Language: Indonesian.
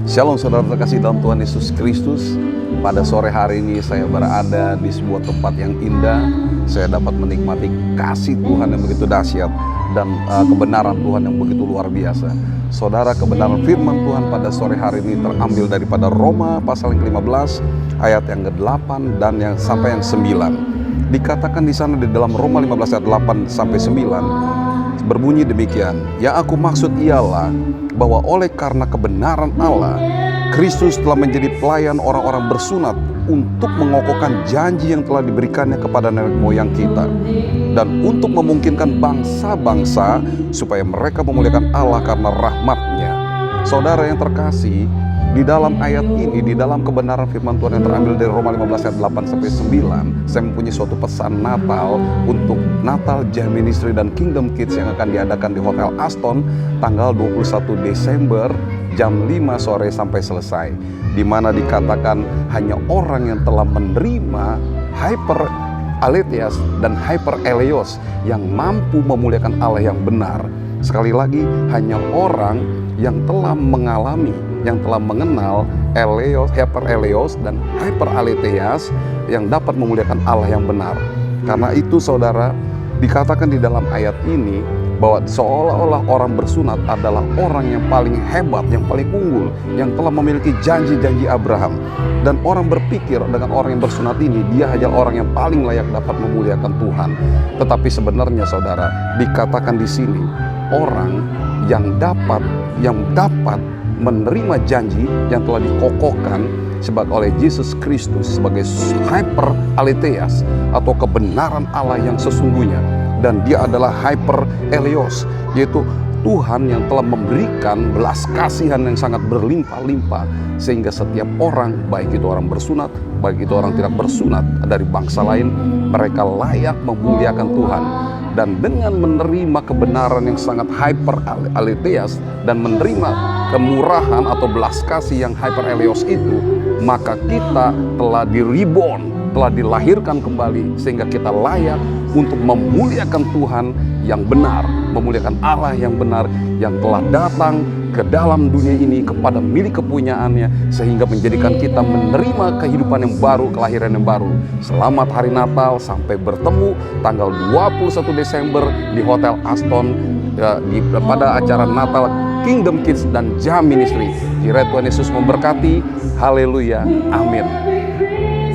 Shalom saudara terkasih dalam Tuhan Yesus Kristus. Pada sore hari ini saya berada di sebuah tempat yang indah. Saya dapat menikmati kasih Tuhan yang begitu dahsyat dan kebenaran Tuhan yang begitu luar biasa. Saudara, kebenaran firman Tuhan pada sore hari ini terambil daripada Roma pasal yang ke-15 ayat yang ke-8 dan yang sampai yang 9. Dikatakan di sana di dalam Roma 15 ayat 8 sampai 9 berbunyi demikian. Yang aku maksud ialah bahwa oleh karena kebenaran Allah, Kristus telah menjadi pelayan orang-orang bersunat untuk mengokohkan janji yang telah diberikannya kepada nenek moyang kita, dan untuk memungkinkan bangsa-bangsa supaya mereka memuliakan Allah karena rahmat-Nya. Saudara yang terkasih, di dalam ayat ini, di dalam kebenaran firman Tuhan yang terambil dari Roma 15 ayat 8 sampai 9, saya mempunyai suatu pesan Natal untuk Natal Jam Ministry dan Kingdom Kids yang akan diadakan di Hotel Aston tanggal 21 Desember jam 5 sore sampai selesai, di mana dikatakan hanya orang yang telah menerima hyper aletheia dan hyper eleos yang mampu memuliakan Allah yang benar. Sekali lagi, hanya orang yang telah mengalami, yang telah mengenal eleos, hyper eleos dan hyper aletheia yang dapat memuliakan Allah yang benar. Karena itu saudara, dikatakan di dalam ayat ini bahwa seolah-olah orang bersunat adalah orang yang paling hebat, yang paling unggul, yang telah memiliki janji-janji Abraham. Dan orang berpikir dengan orang yang bersunat ini, dia hanya orang yang paling layak dapat memuliakan Tuhan. Tetapi sebenarnya saudara, dikatakan di sini orang yang dapat menerima janji yang telah dikokohkan oleh Yesus Kristus sebagai hyper aletheia atau kebenaran Allah yang sesungguhnya. Dan dia adalah hyper eleos, yaitu Tuhan yang telah memberikan belas kasihan yang sangat berlimpah-limpah, sehingga setiap orang, baik itu orang bersunat, baik itu orang tidak bersunat dari bangsa lain, mereka layak memuliakan Tuhan. Dan dengan menerima kebenaran yang sangat hyper aletheia dan menerima kemurahan atau belas kasih yang hyper eleos itu, maka kita telah di-reborn, telah dilahirkan kembali, sehingga kita layak untuk memuliakan Tuhan yang benar, memuliakan Allah yang benar, yang telah datang ke dalam dunia ini kepada milik kepunyaannya, sehingga menjadikan kita menerima kehidupan yang baru, kelahiran yang baru. Selamat Hari Natal, sampai bertemu tanggal 21 Desember di Hotel Aston pada acara Natal Kingdom Kids dan Jam Ministry. Kiranya Tuhan Yesus memberkati. Haleluya, amin.